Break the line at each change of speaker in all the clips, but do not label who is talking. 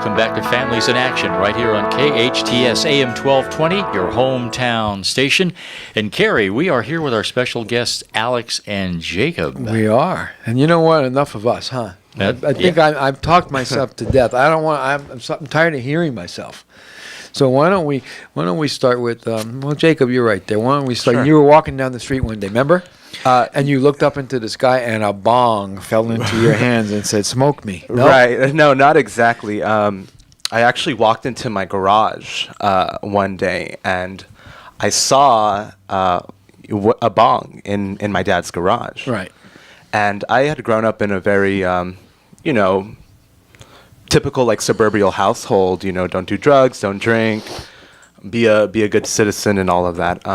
Welcome back to Families in Action right here on KHTS AM 1220, your hometown station. And Cary, we are here with our special guests, Alex and Jacob.
We are. And you know what? Enough of us, huh? I think
yeah.
I've talked myself to death. I don't want. I'm tired of hearing myself. So why don't we start with? Well, Jacob, you're right there. Why don't we start?
Sure.
You were walking down the street one day, remember? And you looked up into the sky, and a bong fell into your hands and said, "Smoke me." No?
Right. No, not exactly. I actually walked into my garage one day, and I saw a bong in my dad's garage.
Right.
And I had grown up in a very, typical like suburban household. Don't do drugs, don't drink, be a good citizen, and all of that.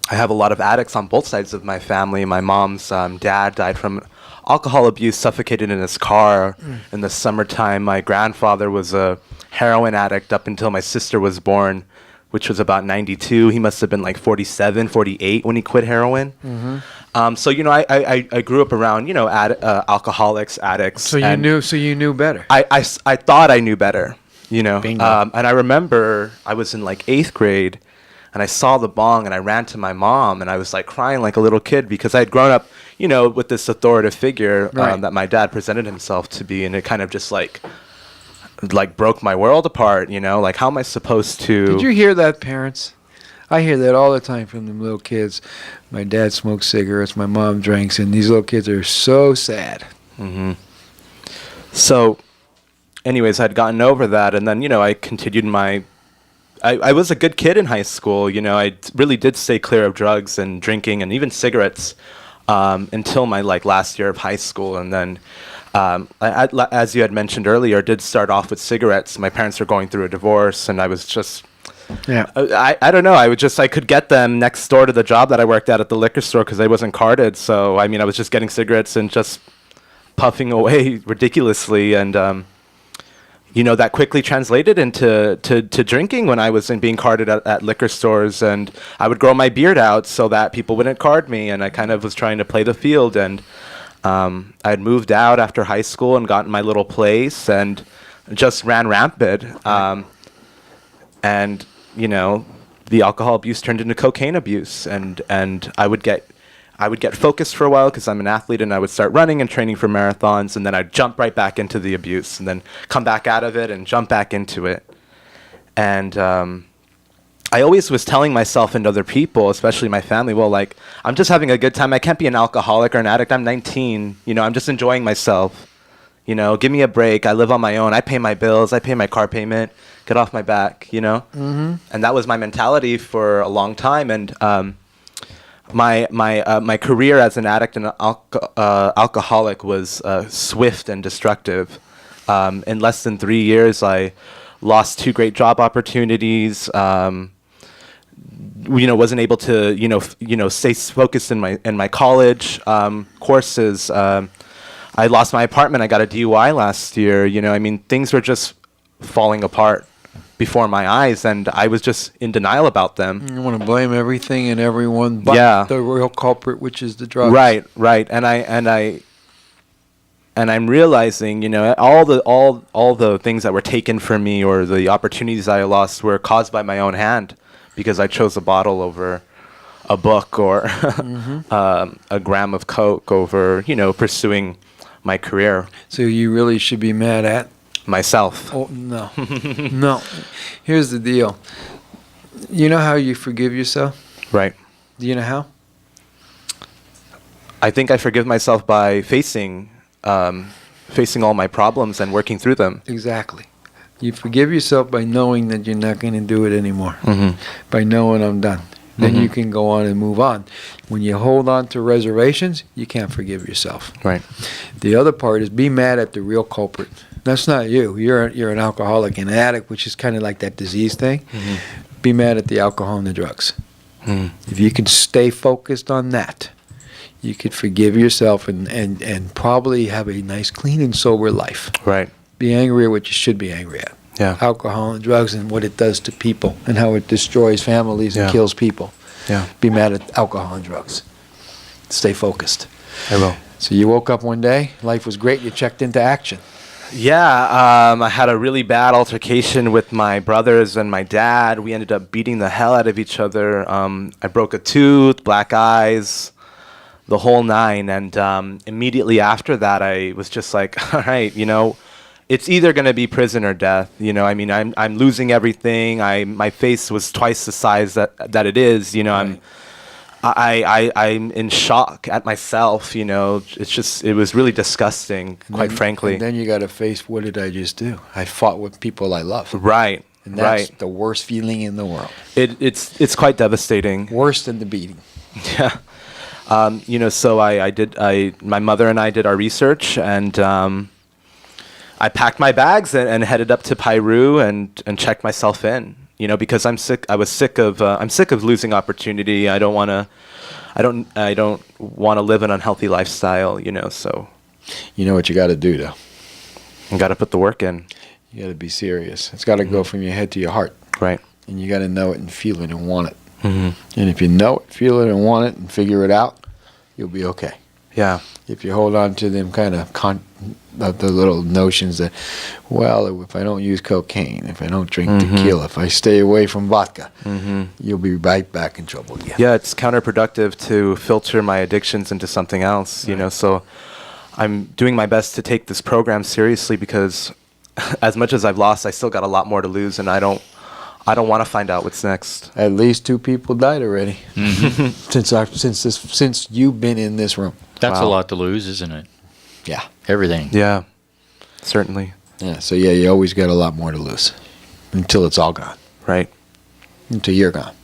I have a lot of addicts on both sides of my family. My mom's dad died from alcohol abuse, suffocated in his car in the summertime. My grandfather was a heroin addict up until my sister was born, which was about 92. He must have been like 47, 48 when he quit heroin. Mm-hmm. So I grew up around alcoholics, addicts.
So you knew better.
I thought I knew better,
Bingo.
And I remember I was in like 8th grade, and I saw the bong, and I ran to my mom, and I was like crying like a little kid because I had grown up, with this authoritative figure
Right.
that my dad presented himself to be, and it kind of just like broke my world apart, like how am I supposed to?
Did you hear that, parents? I hear that all the time from them little kids. My dad smokes cigarettes, my mom drinks, and these little kids are so sad.
Mm-hmm. So, anyways, I'd gotten over that, and then I continued I was a good kid in high school. I really did stay clear of drugs and drinking and even cigarettes until my last year of high school, and then. As you had mentioned earlier, did start off with cigarettes. My parents were going through a divorce, and I was just, I don't know. I could get them next door to the job that I worked at the liquor store because I wasn't carded. So, I was just getting cigarettes and just puffing away ridiculously. And, that quickly translated into to drinking when I was being carded at liquor stores. And I would grow my beard out so that people wouldn't card me. And I kind of was trying to play the field. And I had moved out after high school and gotten my little place and just ran rampant. And, the alcohol abuse turned into cocaine abuse. And I would get focused for a while because I'm an athlete, and I would start running and training for marathons, and then I'd jump right back into the abuse and then come back out of it and jump back into it. And I always was telling myself and other people, especially my family, well, I'm just having a good time. I can't be an alcoholic or an addict. I'm 19. I'm just enjoying myself. Give me a break. I live on my own. I pay my bills. I pay my car payment. Get off my back, Mm-hmm. And that was my mentality for a long time. And my career as an addict and alcoholic was swift and destructive. In less than 3 years, I lost 2 great job opportunities. Wasn't able to stay focused in my college courses. I lost my apartment. I got a DUI last year. Things were just falling apart before my eyes, and I was just in denial about them.
You want to blame everything and everyone but the real culprit, which is the drugs.
Right. And I'm realizing, all the things that were taken from me or the opportunities I lost were caused by my own hand because I chose a bottle over a book or a gram of Coke over, pursuing my career.
So you really should be mad at
myself.
Oh, no. No. Here's the deal. You know how you forgive yourself?
Right.
Do you know how?
I think I forgive myself by facing all my problems and working through them.
Exactly. You forgive yourself by knowing that you're not going to do it anymore.
Mm-hmm.
By knowing I'm done. Then you can go on and move on. When you hold on to reservations, you can't forgive yourself.
Right.
The other part is be mad at the real culprit. That's not you. You're an alcoholic and an addict, which is kind of like that disease thing. Mm-hmm. Be mad at the alcohol and the drugs. Mm. If you can stay focused on that, you could forgive yourself and probably have a nice, clean, and sober life.
Right.
Be angry at what you should be angry at.
Yeah.
Alcohol and drugs and what it does to people and how it destroys families and kills people.
Yeah.
Be mad at alcohol and drugs. Stay focused.
I will.
So you woke up one day, life was great, you checked into action.
Yeah, I had a really bad altercation with my brothers and my dad. We ended up beating the hell out of each other. I broke a tooth, black eyes, the whole nine. And immediately after that, I was just like, all right, it's either going to be prison or death. I mean, I'm losing everything. My face was twice the size that it is.
Right.
I'm in shock at myself. It was really disgusting, quite frankly.
And then you got to face, what did I just do? I fought with people I love.
Right.
And that's
right.
the worst feeling in the world.
It's quite devastating.
Worse than the beating.
Yeah. So my mother and I did our research, and I packed my bags and headed up to Peru and checked myself in. Because I'm sick. I'm sick of losing opportunity. I don't want to live an unhealthy lifestyle. So.
You know what you got to do, though.
You got to put the work in.
You got to be serious. It's got to go from your head to your heart.
Right.
And you got to know it and feel it and want it.
Mm-hmm.
And if you know it, feel it, and want it, and figure it out, you'll be okay.
Yeah.
If you hold on to them kind of the little notions that, well, if I don't use cocaine, if I don't drink tequila, if I stay away from vodka, you'll be right back in trouble again.
Yeah, it's counterproductive to filter my addictions into something else, So I'm doing my best to take this program seriously because as much as I've lost, I still got a lot more to lose, and I don't want to find out what's next.
At least 2 people died already since you've been in this room.
That's
Wow.
a lot to lose, isn't it?
Yeah.
Everything.
Yeah, certainly.
Yeah. So yeah, you always got a lot more to lose until it's all gone.
Right.
Until you're gone.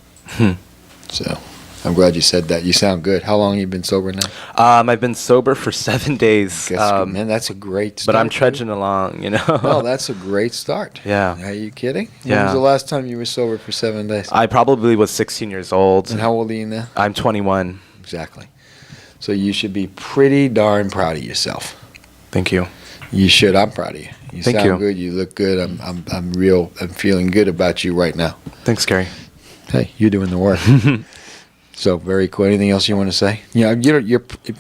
So I'm glad you said that. You sound good. How long have you been sober now?
I've been sober for 7 days.
Man, that's a great start.
But I'm trudging along,
Well, that's a great start.
Yeah.
Are you kidding?
Yeah.
When was the last time you were sober for 7 days?
I probably was 16 years old.
And how old are you now?
I'm 21.
Exactly. So you should be pretty darn proud of yourself.
Thank you.
You should. I'm proud of you. You
Thank
sound
you.
good. You look good. I'm feeling good about you right now.
Thanks, Cary.
Hey, you're doing the work. So very cool. Anything else you want to say?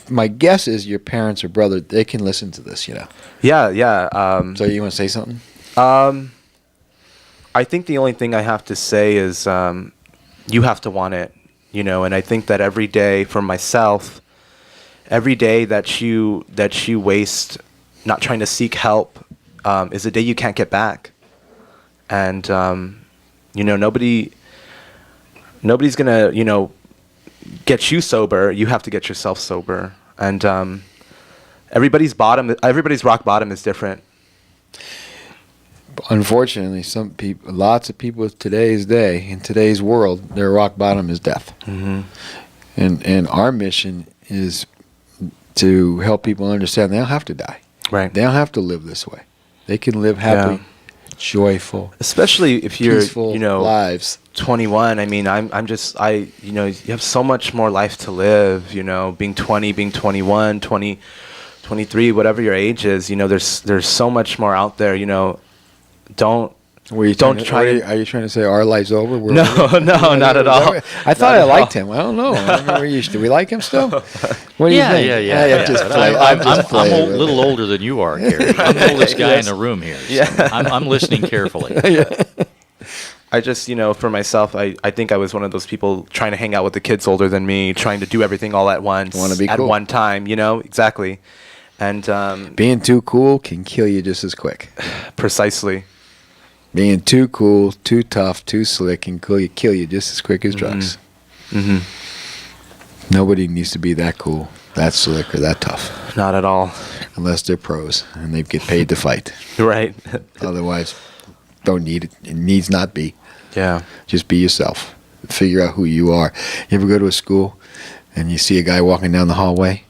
My guess is your parents or brother, they can listen to this,
Yeah.
So you want to say something?
I think the only thing I have to say is you have to want it, and I think that every day for myself, every day that you waste not trying to seek help is a day you can't get back. And, nobody's going to, get you sober. You have to get yourself sober. And everybody's rock bottom is different.
Unfortunately, lots of people in today's world, their rock bottom is death.
Mm-hmm.
And our mission is to help people understand they don't have to die.
Right.
They don't have to live this way. They can live happy, joyful,
especially if you're,
peaceful lives.
21. I mean, you have so much more life to live, being 20, being 21, 20, 23, whatever your age is, there's so much more out there, Are you trying
to say our life's over?
No, not at all.
I thought I liked him. I don't know. I don't know where do we like him still? What do you think?
Yeah.
Just
But
play.
I'm a
with
little older than you are, Cary. I'm the oldest guy in the room here. So
Yeah.
I'm listening carefully.
I just, for myself, I think I was one of those people trying to hang out with the kids older than me, trying to do everything all at once,
Wanna be
at
cool.
one time, exactly. And
Being too cool can kill you just as quick.
precisely.
Being too cool, too tough, too slick can kill you just as quick as drugs.
Mm-hmm.
Nobody needs to be that cool, that slick, or that tough,
Not at all.
unless they're pros and they get paid to fight.
Right.
Otherwise, don't need it. It needs not be.
Yeah.
Just be yourself. Figure out who you are. You ever go to a school and you see a guy walking down the hallway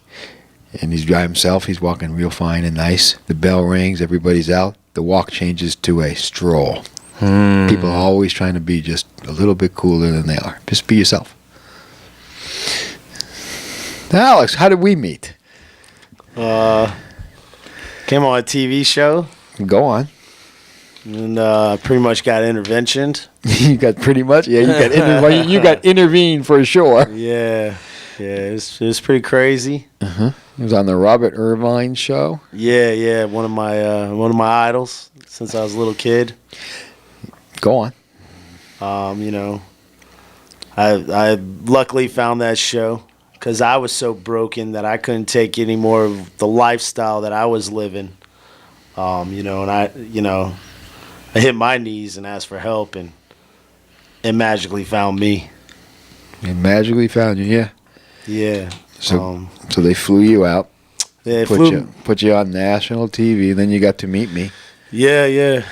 and he's by himself, he's walking real fine and nice. The bell rings, everybody's out. The walk changes to a stroll. People are always trying to be just a little bit cooler than they are. Just be yourself. Now, Alex, how did we meet?
Came on a TV show
Go on.
and pretty much got interventioned.
You got pretty much, you got intervened for sure.
Yeah. Yeah, it was pretty crazy.
It was on the Robert Irvine show.
Yeah, one of my idols since I was a little kid.
Go on.
I luckily found that show because I was so broken that I couldn't take any more of the lifestyle that I was living. And I hit my knees and asked for help, and it magically found me.
It magically found you, yeah.
Yeah.
So they flew you out,
Yeah,
put you on national TV, then you got to meet me.
Yeah. It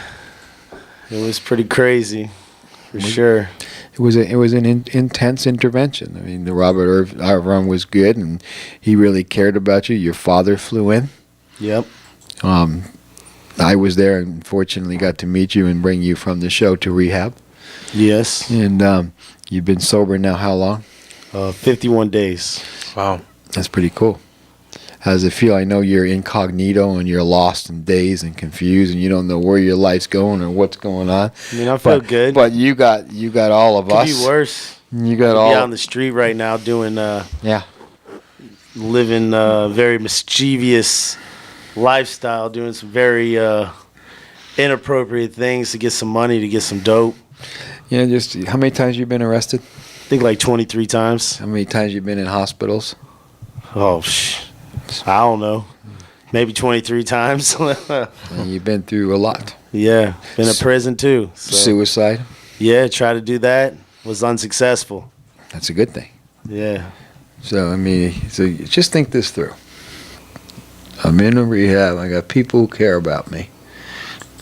was pretty crazy, for sure.
It was an intense intervention. I mean, the Robert Irvine was good, and he really cared about you. Your father flew in.
Yep.
I was there and fortunately got to meet you and bring you from the show to rehab.
Yes.
And you've been sober now how long?
51 days.
Wow.
That's pretty cool. How does it feel? I know you're incognito and you're lost and dazed and confused and you don't know where your life's going or what's going on.
I mean, I feel good.
But you got all of us.
Could be worse.
You got
Be
all.
out on the street right now doing living very mischievous lifestyle, doing some very inappropriate things to get some money, to get some dope.
Yeah, just how many times you been arrested?
I think like 23 times.
How many times you been in hospitals?
Oh, I don't know. Maybe 23 times.
And you've been through a lot.
Yeah, been in prison too. So.
Suicide?
Yeah, tried to do that. Was unsuccessful.
That's a good thing.
Yeah.
So, I mean, just think this through. I'm in a rehab. I got people who care about me.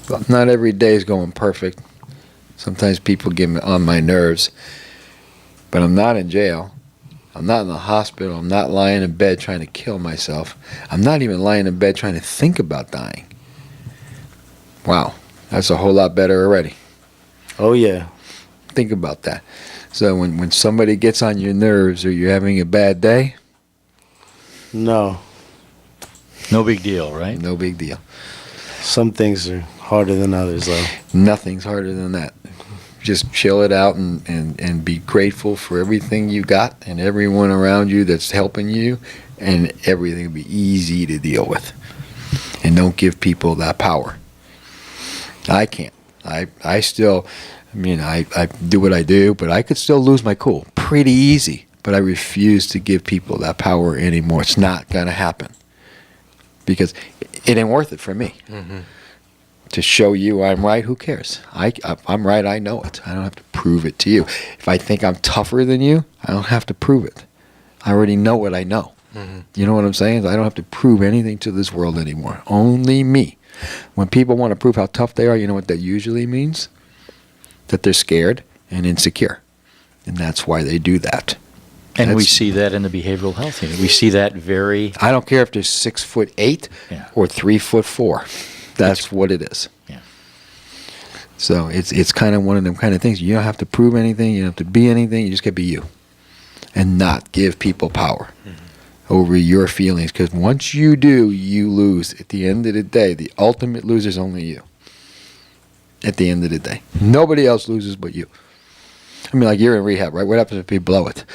But not every day is going perfect. Sometimes people get on my nerves. But I'm not in jail. I'm not in the hospital. I'm not lying in bed trying to kill myself. I'm not even lying in bed trying to think about dying. Wow. That's a whole lot better already.
Oh, yeah.
Think about that. So when somebody gets on your nerves or you're having a bad day,
No
big deal, right?
no big deal.
Some things are harder than others, though.
Nothing's harder than that. Just chill it out and be grateful for everything you got and everyone around you that's helping you, and everything will be easy to deal with. And don't give people that power. I can't. I still, I do what I do, but I could still lose my cool pretty easy. But I refuse to give people that power anymore. It's not going to happen. Because it ain't worth it for me. Mm-hmm. To show you I'm right, who cares? I'm right, I know it. I don't have to prove it to you. If I think I'm tougher than you, I don't have to prove it. I already know what I know. Mm-hmm. You know what I'm saying? I don't have to prove anything to this world anymore. Only me. When people want to prove how tough they are, you know what that usually means? That they're scared and insecure. And that's why they do that.
And we see that in the behavioral health unit. We see that very...
I don't care if they're 6'8" or 3'4". That's what it is.
Yeah.
So it's kind of one of them kind of things. You don't have to prove anything. You don't have to be anything. You just got to be you. And not give people power over your feelings. Because once you do, you lose. At the end of the day, the ultimate loser is only you. At the end of the day. Nobody else loses but you. I mean, like, you're in rehab, right? What happens if you blow it?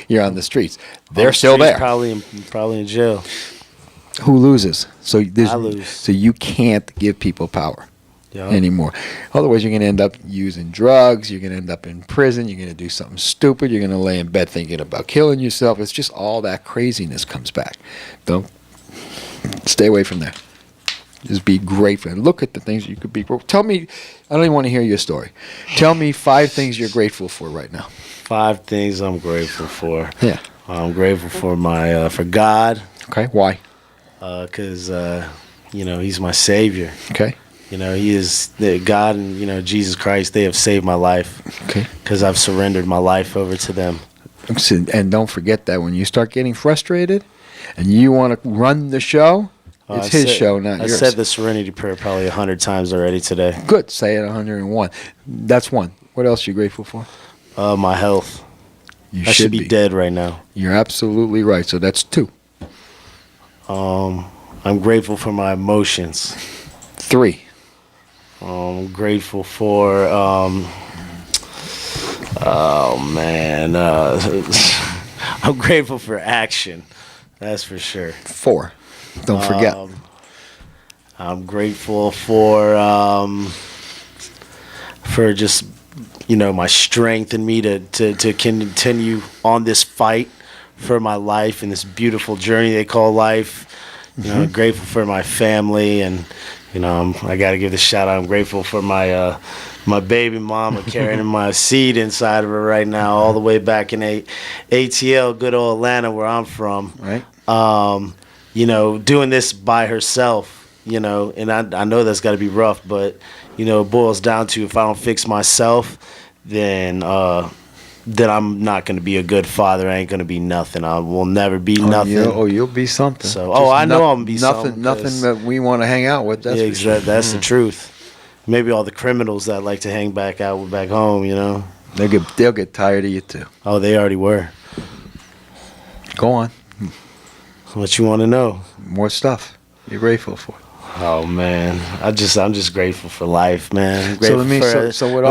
You're on the streets. They're still there.
Probably in jail.
Who loses? So
I lose.
So you can't give people power
Yep.
anymore. Otherwise, you're going to end up using drugs. You're going to end up in prison. You're going to do something stupid. You're going to lay in bed thinking about killing yourself. It's just all that craziness comes back. Don't stay away from that. Just be grateful and look at the things you could be grateful. Tell me, I don't even want to hear your story. Tell me 5 things you're grateful for right now.
5 things I'm grateful for.
Yeah.
I'm grateful for for God.
Okay. Why?
Because He's my Savior.
Okay.
He is God, and Jesus Christ. They have saved my life.
Okay.
Because I've surrendered my life over to them.
And don't forget that when you start getting frustrated, and you want to run the show. It's his show, not yours.
I said the Serenity Prayer probably 100 times already today.
Good. Say it 101. That's one. What else are you grateful for?
My health.
You
I should be dead right now.
You're absolutely right. So that's 2.
I'm grateful for my emotions.
3.
I'm grateful for, oh man, I'm grateful for action. That's for sure.
4. Don't forget.
I'm grateful for just, my strength in me to continue on this fight for my life and this beautiful journey they call life. I'm grateful for my family, and I got to give the shout out. I'm grateful for my my baby mama carrying my seed inside of her right now, all the way back in ATL, good old Atlanta, where I'm from.
Right.
Doing this by herself, and I know that's got to be rough, but it boils down to, if I don't fix myself, then I'm not going to be a good father. I ain't going to be nothing. I will never be nothing.
You'll be something.
So, I know I'm going to be something.
Nothing that we want to hang out with. That's for sure.
That's the truth. Maybe all the criminals that like to hang back home,
They'll get tired of you too.
Oh, they already were.
Go on.
What you want to know?
More stuff you're grateful for.
Oh man, I'm just grateful for life, man.
I'm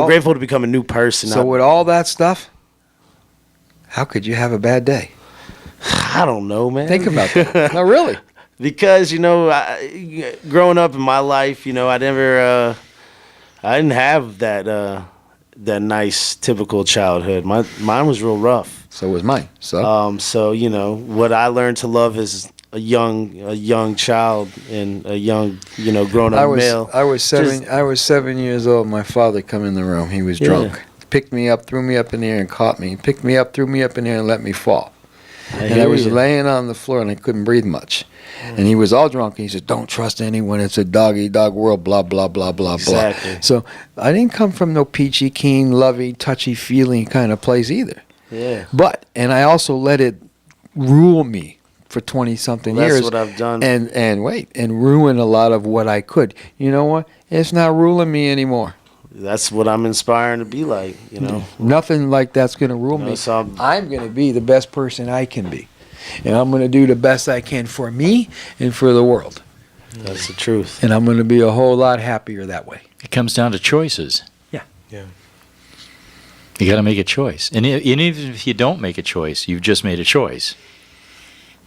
grateful to become a new person.
So with all that stuff, how could you have a bad day?
I don't know, man.
Think about that. No, really.
Because growing up in my life, I didn't have that nice typical childhood. Mine was real rough.
So was mine. So
what I learned to love is a young child and a young grown up male.
I was 7 years old. My father come in the room. He was drunk. Picked me up, threw me up in the air, and caught me. Picked me up, threw me up in the air, and let me fall. I was laying on the floor, and I couldn't breathe much. And he was all drunk, and he said, "Don't trust anyone. It's a dog-eat-dog world, blah, blah, blah, blah,
exactly.
blah." So I didn't come from no peachy, keen, lovey, touchy-feely kind of place either.
Yeah.
And I also let it rule me for 20-something years.
That's what I've done.
And ruin a lot of what I could. You know what? It's not ruling me anymore.
That's what I'm inspiring to be like,
Nothing like that's going to rule me.
So
I'm going to be the best person I can be. And I'm going to do the best I can for me and for the world.
That's the truth.
And I'm going to be a whole lot happier that way.
It comes down to choices.
Yeah.
You got to make a choice. And even if you don't make a choice, you've just made a choice.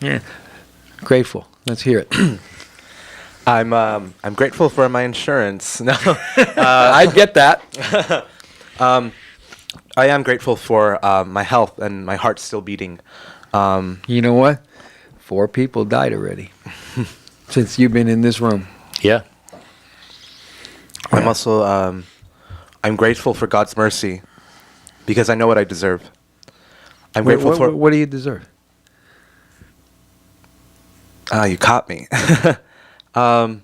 Yeah. Grateful. Let's hear it.
I'm grateful for my insurance. No,
I get that.
I am grateful for my health and my heart still beating.
You know what? 4 people died already since you've been in this room.
Yeah.
I'm also I'm grateful for God's mercy because I know what I deserve. I'm grateful for.
What do you deserve?
You caught me. I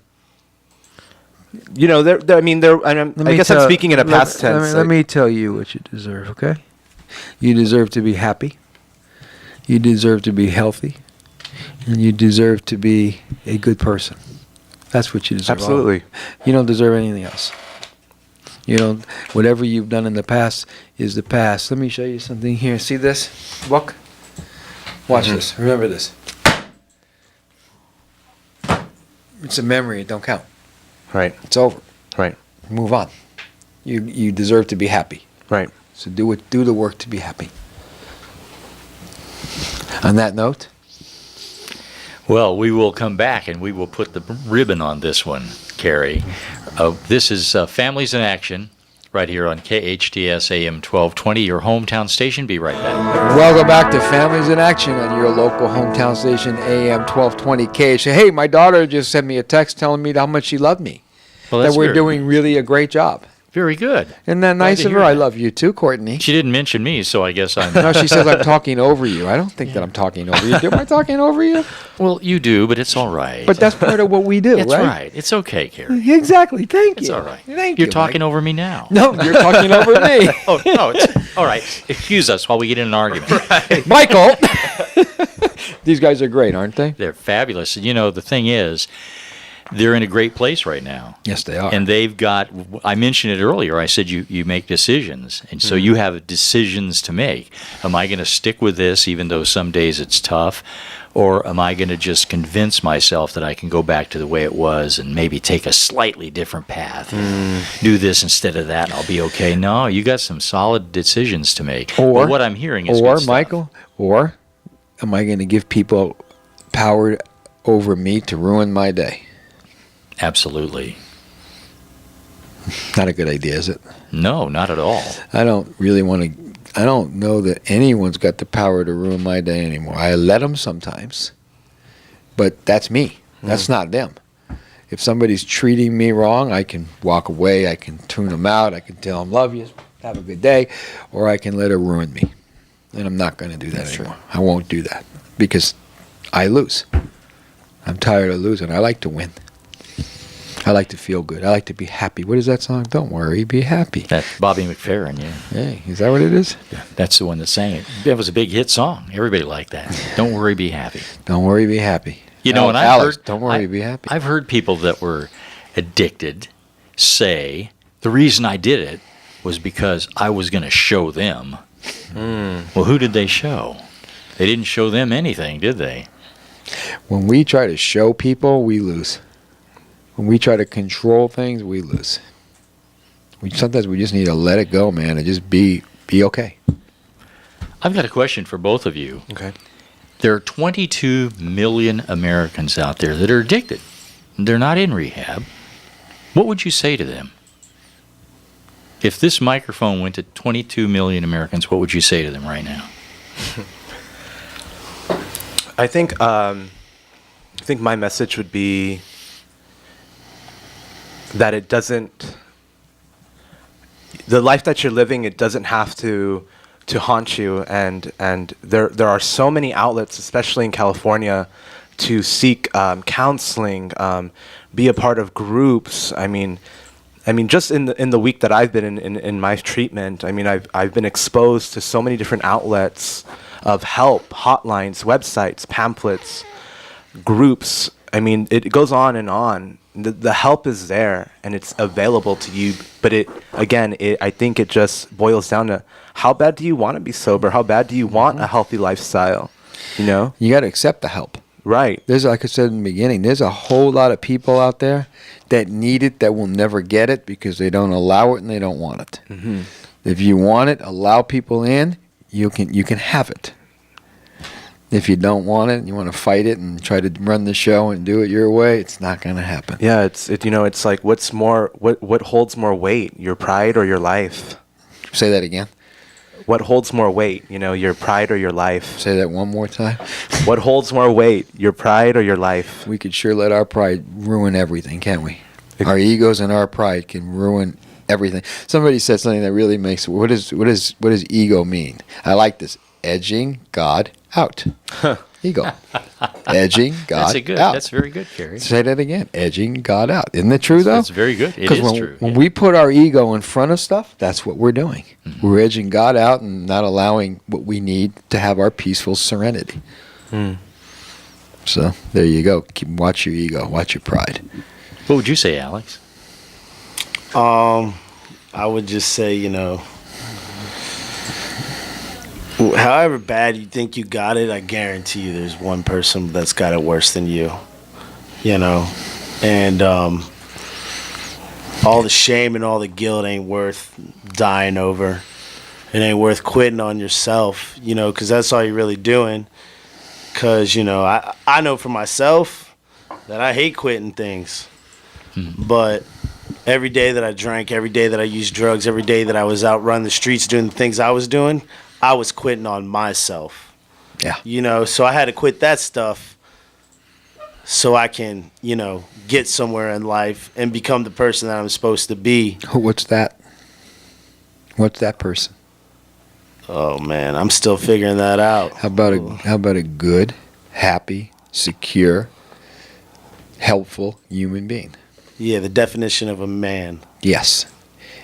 guess I'm speaking in a past tense.
Let me tell you what you deserve, okay? You deserve to be happy. You deserve to be healthy. And you deserve to be a good person. That's what you deserve.
Absolutely.
You don't deserve anything else. Whatever you've done in the past is the past. Let me show you something here. See this book? Watch this. Remember this. It's a memory. It don't count.
Right.
It's over.
Right.
Move on. You deserve to be happy.
Right.
So do the work to be happy. On that note.
Well, we will come back and we will put the ribbon on this one, Cary. This is Families in Action right here on KHTS AM 1220, your hometown station. Be right back.
Welcome back to Families in Action on your local hometown station, AM 1220 KHTS. Hey, my daughter just sent me a text telling me how much she loved me.
Well,
that we're doing really a great job.
Very good.
Isn't that nice of her? I love you too, Courtney.
She didn't mention me, so I guess I'm...
No, she says I'm talking over you. I don't think that I'm talking over you. Am I talking over you?
Well, you do, but it's all right.
But that's part of what we do,
It's
right?
right. It's okay, Cary.
Exactly. Thank you.
It's all right.
Thank you.
You're talking over me now.
No, you're talking over me.
Oh, no, it's all right. Excuse us while we get in an argument.
Right.
Michael! These guys are great, aren't they?
They're fabulous. The thing is, they're in a great place right now.
Yes, they are.
And they've got, I mentioned it earlier, I said you make decisions. And so you have decisions to make. Am I going to stick with this even though some days it's tough? Or am I going to just convince myself that I can go back to the way it was and maybe take a slightly different path? Do this instead of that and I'll be okay? No, you got some solid decisions to make.
Or
but what I'm hearing is good stuff.
Michael, or am I going to give people power over me to ruin my day?
Absolutely.
Not a good idea, is it?
No, not at all.
I don't really want to. I don't know that anyone's got the power to ruin my day anymore. I let them sometimes, but that's me. That's not them. If somebody's treating me wrong, I can walk away. I can tune them out. I can tell them, love you, have a good day, or I can let it ruin me. And I'm not going to do that anymore. I won't do that because I lose. I'm tired of losing. I like to win. I like to feel good. I like to be happy. What is that song? Don't worry, be happy.
That's Bobby McFerrin, yeah.
Hey, is that what it is?
That's the one that sang it. That was a big hit song. Everybody liked that. Don't worry, be happy.
Don't worry, be happy.
You know, and I've
Alex,
heard,
don't worry, be happy.
I've heard people that were addicted say the reason I did it was because I was going to show them. Well, who did they show? They didn't show them anything, did they?
When we try to show people, we lose. When we try to control things, we lose. Sometimes we just need to let it go, man, and just be okay.
I've got a question for both of you.
Okay.
There are 22 million Americans out there that are addicted. They're not in rehab. What would you say to them? If this microphone went to 22 million Americans, what would you say to them right now?
I think my message would be that it doesn't, the life that you're living, it doesn't have to haunt you, and there are so many outlets, especially in California, to seek counseling, be a part of groups. I mean, just in the week that I've been in my treatment, I mean, I've been exposed to so many different outlets of help, hotlines, websites, pamphlets, groups. I mean, it goes on and on. The help is there and it's available to you, but I think it just boils down to how bad do you want to be sober? How bad do you want a healthy lifestyle? You know,
You got to accept the help.
right?
There's, like I said in the beginning, there's a whole lot of people out there that need it that will never get it because they don't allow it and they don't want it.
Mm-hmm.
If you want it, allow people in. You can have it. If you don't want it, you want to fight it and try to run the show and do it your way, it's not going to happen.
Yeah, it's like what holds more weight, your pride or your life?
Say that again.
What holds more weight, your pride or your life?
Say that one more time.
What holds more weight, your pride or your life?
We could sure let our pride ruin everything, can't we? Our egos and our pride can ruin everything. Somebody said something that really makes, what does ego mean? I like this. Edging God out. Ego. Edging God out.
That's very good, Cary.
Say that again. Edging God out. Isn't it true, though?
It's very good. It is true.
When we put our ego in front of stuff, that's what we're doing. Mm-hmm. We're edging God out and not allowing what we need to have our peaceful serenity. So there you go. Watch your ego. Watch your pride.
What would you say, Alex?
I would just say, however bad you think you got it, I guarantee you there's one person that's got it worse than you, and all the shame and all the guilt ain't worth dying over. It ain't worth quitting on yourself, because that's all you're really doing. Because, I know for myself that I hate quitting things, but every day that I drank, every day that I used drugs, every day that I was out running the streets doing the things I was doing, I was quitting on myself.
Yeah.
So I had to quit that stuff so I can, get somewhere in life and become the person that I'm supposed to be.
What's that? What's that person?
Oh man, I'm still figuring that out.
How about a good, happy, secure, helpful human being?
Yeah, the definition of a man.
Yes.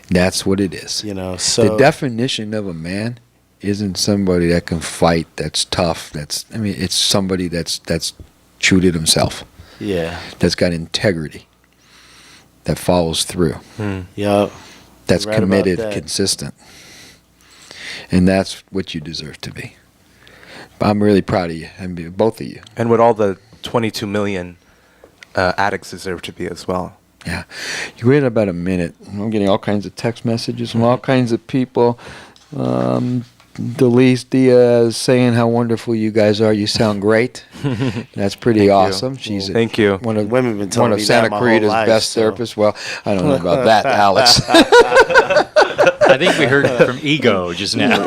That's what it is.
So
the definition of a man isn't somebody that can fight, that's tough, it's somebody that's true to himself.
Yeah.
That's got integrity. That follows through.
Yep.
That's
Right
committed,
about that.
consistent. And that's what you deserve to be. I'm really proud of you, both of you.
And what all the 22 million addicts deserve to be as well.
Yeah. You wait about a minute. I'm getting all kinds of text messages from all kinds of people. Delise Diaz saying how wonderful you guys are. You sound great. That's pretty awesome. She's
Thank you.
one of
Women have been telling
one of
me
Santa
that my whole
Clarita's
life,
best
so.
therapists. Well, I don't know about that, Alex.
I think we heard it from Ego just now.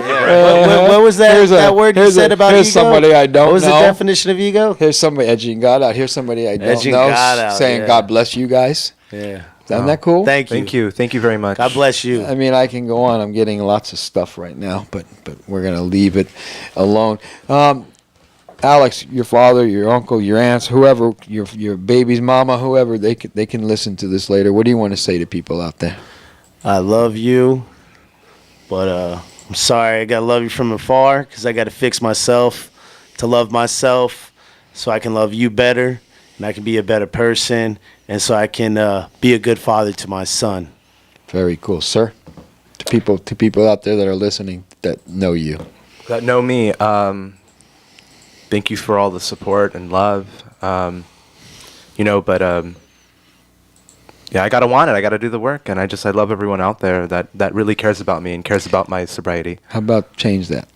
What was that? That word you said about
here's
ego?
somebody I don't
What was
know.
the definition of ego?
Here's somebody edging God out. Here's somebody I don't
Edging
know
God out,
saying
yeah.
God bless you guys.
Yeah.
Isn't that cool?
Thank you.
Thank you. Thank you very much.
God bless you.
I mean, I can go on. I'm getting lots of stuff right now, but we're gonna leave it alone. Alex, your father, your uncle, your aunts, whoever, your baby's mama, whoever, they can listen to this later. What do you want to say to people out there?
I love you, but I'm sorry. I gotta love you from afar because I gotta fix myself to love myself, so I can love you better and I can be a better person, and so I can be a good father to my son.
Very cool, sir. To people out there that are listening that know you.
That know me. Thank you for all the support and love. Yeah, I gotta want it. I gotta do the work, and I love everyone out there that really cares about me and cares about my sobriety.
How about change that?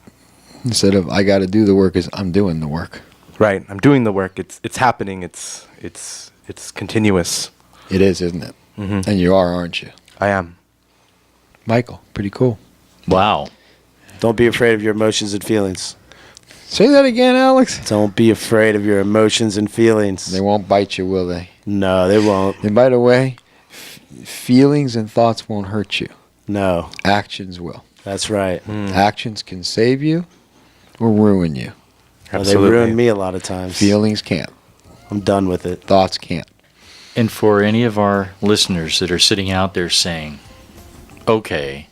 Instead of I got to do the work, is I'm doing the work.
Right, I'm doing the work. It's happening. It's continuous.
It is, isn't it?
Mm-hmm.
And you are, aren't you?
I am.
Michael, pretty cool.
Wow.
Don't be afraid of your emotions and feelings.
Say that again, Alex.
Don't be afraid of your emotions and feelings.
They won't bite you, will they?
No, they won't.
And by the way, feelings and thoughts won't hurt you.
No,
Actions will.
that's right.
Actions can save you or ruin you.
Well, they
Absolutely.
ruin me a lot of times.
Feelings can't.
I'm done with it.
Thoughts can't.
And for any of our listeners that are sitting out there saying, okay,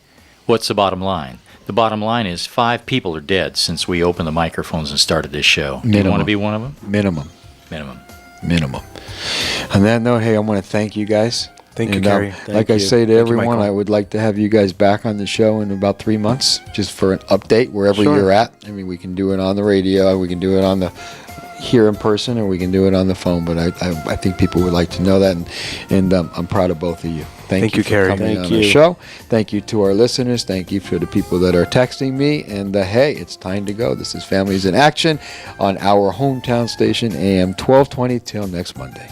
what's the bottom line? The bottom line is 5 people are dead since we opened the microphones and started this show. Do you
Minimum.
want to be one of them?
Minimum.
Minimum.
On that note, hey, I want to thank you guys.
Thank you,
And,
Cary.
like I
you.
say to
Thank you,
everyone,
Michael.
I would like to have you guys back on the show in about 3 months, just for an update wherever
Sure.
you're at. I mean, we can do it on the radio, we can do it on the here in person, or we can do it on the phone. But I think people would like to know that, and I'm proud of both of you.
Thank you,
for
Cary.
coming
Thank
on the
you.
show. Thank you to our listeners. Thank you for the people that are texting me. And hey, it's time to go. This is Families in Action on our hometown station, AM 1220. Till next Monday.